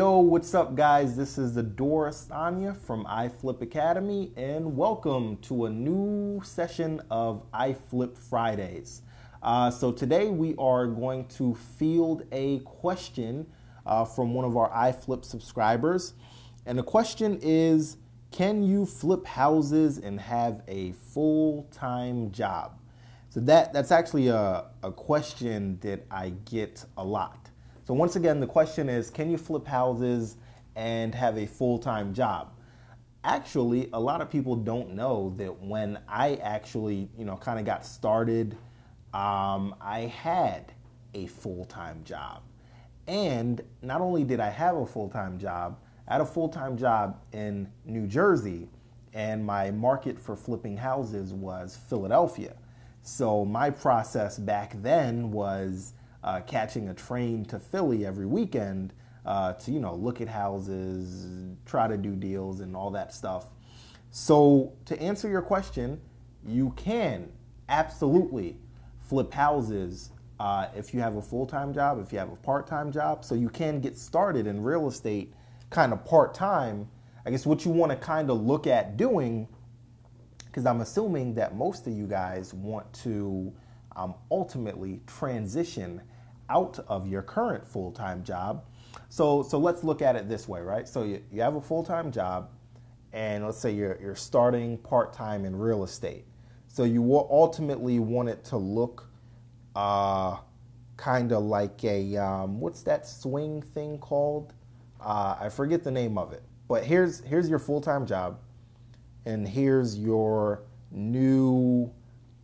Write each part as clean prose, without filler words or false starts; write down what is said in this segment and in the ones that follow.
Yo, what's up, guys? This is Doris Anya from iFlip Academy, and welcome to a new session of iFlip Fridays. So today we are going to field a question from one of our iFlip subscribers, and the question is, can you flip houses and have a full-time job? So that's actually a question that I get a lot. So once again, the question is, can you flip houses and have a full-time job? Actually, a lot of people don't know that when I actually, kind of got started, I had a full-time job. And not only did I have a full-time job, I had a full-time job in New Jersey, and my market for flipping houses was Philadelphia. So my process back then was catching a train to Philly every weekend to, look at houses, try to do deals and all that stuff. So to answer your question, you can absolutely flip houses if you have a full-time job, if you have a part-time job. So you can get started in real estate kind of part-time. I guess what you want to kind of look at doing, because I'm assuming that most of you guys want to ultimately transition out of your current full-time job. So let's look at it this way, right? So you have a full-time job, and let's say you're starting part-time in real estate. So you will ultimately want it to look kind of like a, what's that swing thing called? I forget the name of it. But here's your full-time job, and here's your new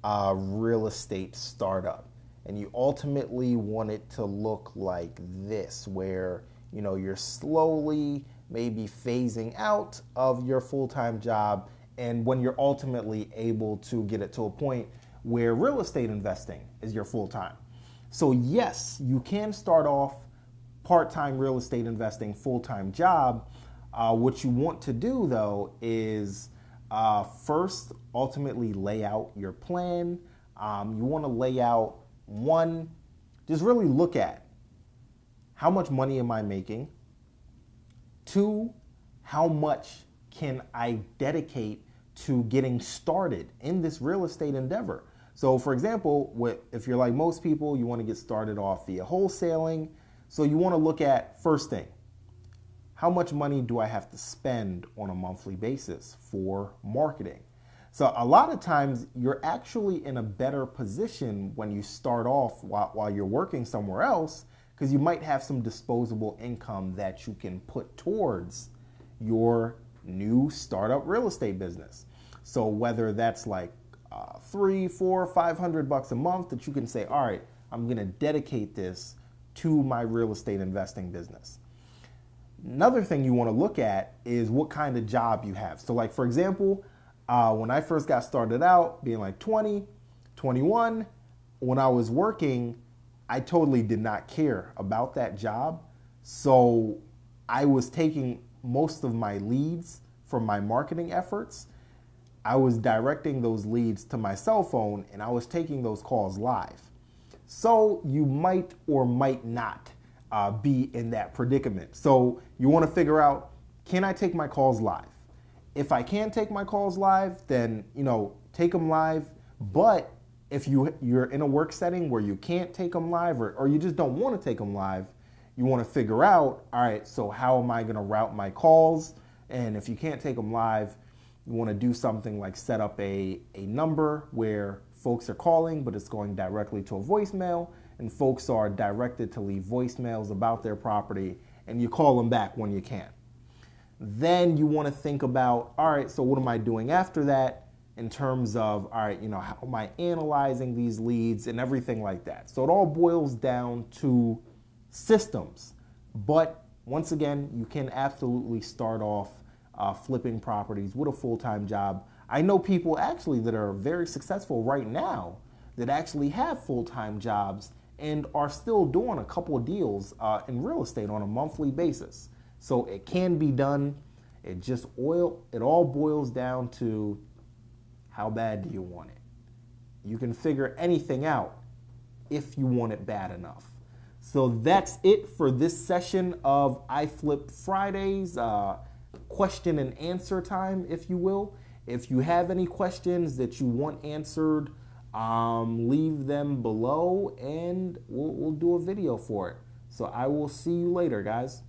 real estate startup. And you ultimately want it to look like this, where you're slowly maybe phasing out of your full-time job, and when you're ultimately able to get it to a point where real estate investing is your full-time. So yes, you can start off part-time real estate investing, full-time job. What you want to do though is first ultimately lay out your plan. You want to lay out, one, just really look at how much money am I making? Two, how much can I dedicate to getting started in this real estate endeavor? So for example, if you're like most people, you want to get started off via wholesaling. So you want to look at, first thing, how much money do I have to spend on a monthly basis for marketing? So a lot of times you're actually in a better position when you start off while you're working somewhere else, because you might have some disposable income that you can put towards your new startup real estate business. So whether that's like $300, $400, $500 a month that you can say, all right, I'm going to dedicate this to my real estate investing business. Another thing you want to look at is what kind of job you have. So like, for example, when I first got started out, being like 20, 21, when I was working, I totally did not care about that job. So I was taking most of my leads from my marketing efforts. I was directing those leads to my cell phone, and I was taking those calls live. So you might or might not be in that predicament. So you want to figure out, can I take my calls live? If I can take my calls live, then, take them live. But if you're in a work setting where you can't take them live, or you just don't want to take them live, you want to figure out, all right, so how am I going to route my calls? And if you can't take them live, you want to do something like set up a number where folks are calling, but it's going directly to a voicemail, and folks are directed to leave voicemails about their property, and you call them back when you can. Then you want to think about, all right, so what am I doing after that in terms of, all right, how am I analyzing these leads and everything like that? So it all boils down to systems. But once again, you can absolutely start off flipping properties with a full-time job. I know people actually that are very successful right now that actually have full-time jobs and are still doing a couple of deals in real estate on a monthly basis. So it can be done. It all boils down to, how bad do you want it? You can figure anything out if you want it bad enough. So that's it for this session of iFlip Fridays, question and answer time, if you will. If you have any questions that you want answered, leave them below and we'll do a video for it. So I will see you later, guys.